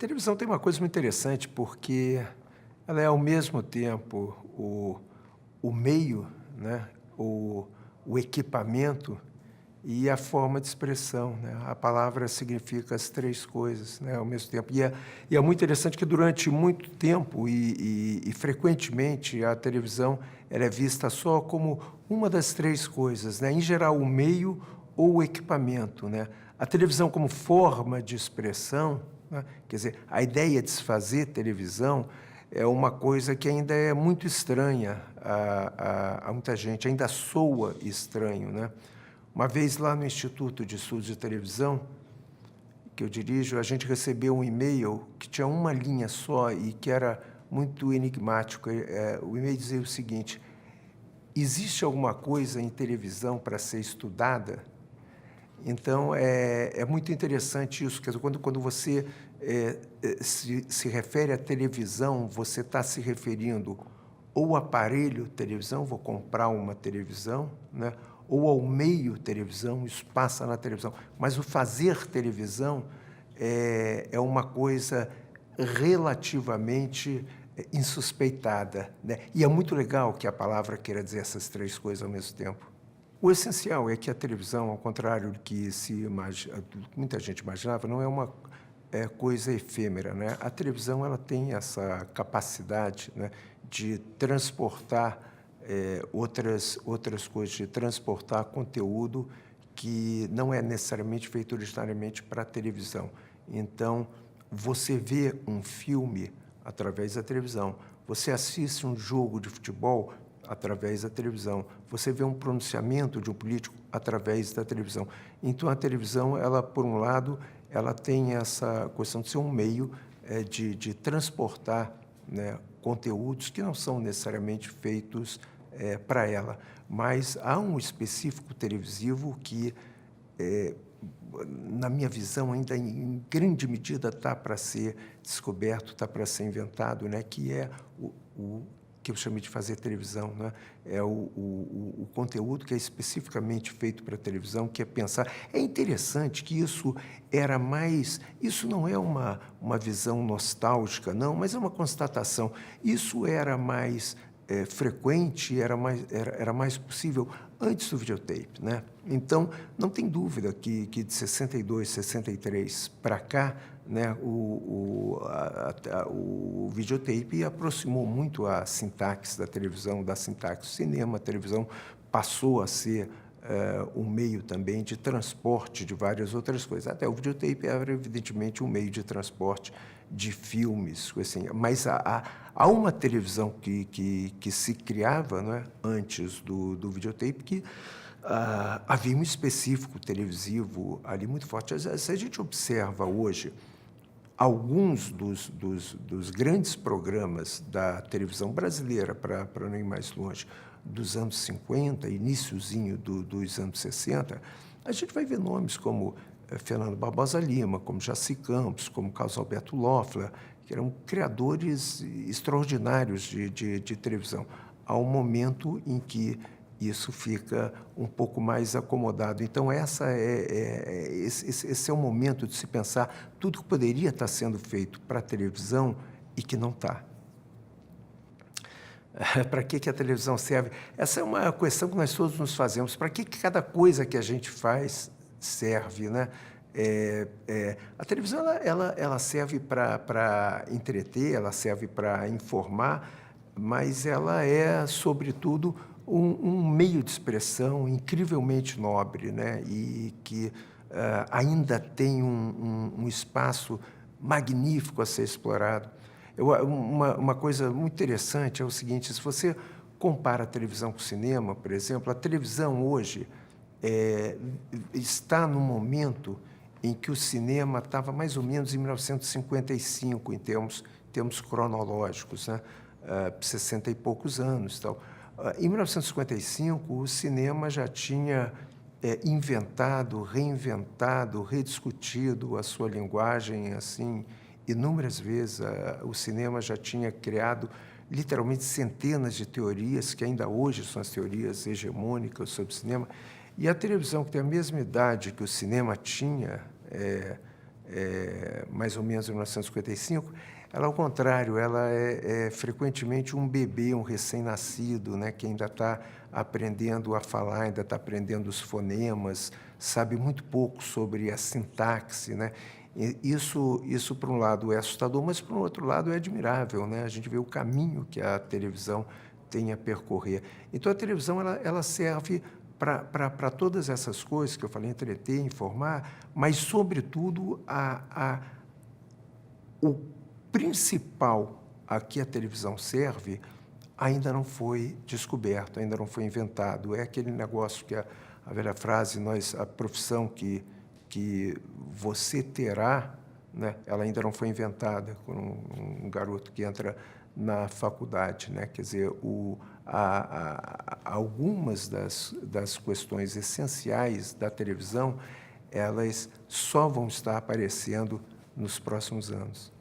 televisão tem uma coisa muito interessante, porque ela é, ao mesmo tempo, o meio, né? o equipamento e a forma de expressão, né? A palavra significa as três coisas, né? Ao mesmo tempo. E é muito interessante que, durante muito tempo e frequentemente, a televisão ela é vista só como uma das três coisas, né? Em geral, o meio ou o equipamento, né? A televisão como forma de expressão, né? Quer dizer, a ideia de se fazer televisão é uma coisa que ainda é muito estranha a muita gente, ainda soa estranho, né? Uma vez, lá no Instituto de Estudos de Televisão, que eu dirijo, a gente recebeu um e-mail que tinha uma linha só e que era muito enigmático. O e-mail dizia o seguinte: existe alguma coisa em televisão para ser estudada? Então, é muito interessante isso. Quer dizer, quando você se refere à televisão, você está se referindo ou ao aparelho televisão, vou comprar uma televisão, né? Ou ao meio televisão, isso passa na televisão. Mas o fazer televisão é uma coisa relativamente insuspeitada, né? E é muito legal que a palavra queira dizer essas três coisas ao mesmo tempo. O essencial é que a televisão, ao contrário do que muita gente imaginava, não é uma coisa efêmera, né? A televisão ela tem essa capacidade, né, de transportar outras coisas, de transportar conteúdo que não é necessariamente feito originariamente para a televisão. Então, você vê um filme através da televisão, você assiste um jogo de futebol através da televisão, você vê um pronunciamento de um político através da televisão. Então, a televisão, ela, por um lado, ela tem essa questão de ser um meio de transportar, né, conteúdos que não são necessariamente feitos para ela, mas há um específico televisivo que, na minha visão, ainda em grande medida está para ser descoberto, está para ser inventado, né, que é o que eu chamei de fazer televisão, né? É o conteúdo que é especificamente feito para televisão, que é pensar. É interessante que isso era mais... Isso não é uma visão nostálgica, não, mas é uma constatação. Isso era mais frequente, era mais possível antes do videotape, né? Então, não tem dúvida que de 62, 63 para cá, né, o videotape aproximou muito a sintaxe da televisão, da sintaxe do cinema. A televisão passou a ser um meio também de transporte de várias outras coisas. Até o videotape era, evidentemente, um meio de transporte de filmes, assim. Mas há uma televisão que se criava, né, antes do videotape, que havia um específico televisivo ali muito forte. Se a gente observa hoje alguns dos grandes programas da televisão brasileira, para não ir mais longe, dos anos 50, iniciozinho dos anos 60, a gente vai ver nomes como Fernando Barbosa Lima, como Jaci Campos, como Carlos Alberto Loeffler, que eram criadores extraordinários de televisão. Há um momento em que isso fica um pouco mais acomodado. Então, esse é o momento de se pensar tudo que poderia estar sendo feito para a televisão e que não está. Para que a televisão serve? Essa é uma questão que nós todos nos fazemos. Para que cada coisa que a gente faz serve, né? A televisão ela serve para entreter, ela serve para informar, mas ela é, sobretudo, um meio de expressão incrivelmente nobre, né? E que ainda tem um espaço magnífico a ser explorado. Uma coisa muito interessante é o seguinte: se você compara a televisão com o cinema, por exemplo, a televisão hoje está no momento em que o cinema estava mais ou menos em 1955, em termos cronológicos, né? 60 e poucos anos. Tal. Em 1955, o cinema já tinha inventado, reinventado, rediscutido a sua linguagem, assim, inúmeras vezes. O cinema já tinha criado literalmente centenas de teorias, que ainda hoje são as teorias hegemônicas sobre o cinema. E a televisão, que tem a mesma idade que o cinema tinha, mais ou menos em 1955, ela, ao contrário, ela é frequentemente um bebê, um recém-nascido, né, que ainda está aprendendo a falar, ainda está aprendendo os fonemas, sabe muito pouco sobre a sintaxe, né? Isso, por um lado, é assustador, mas, por um outro lado, é admirável, né? A gente vê o caminho que a televisão tem a percorrer. Então, a televisão ela serve para todas essas coisas que eu falei, entreter, informar, mas, sobretudo, o principal a que a televisão serve ainda não foi descoberto, ainda não foi inventado. É aquele negócio que a velha frase, a profissão que você terá, né, ela ainda não foi inventada por um garoto que entra na faculdade, né? Quer dizer, algumas das questões essenciais da televisão, elas só vão estar aparecendo nos próximos anos.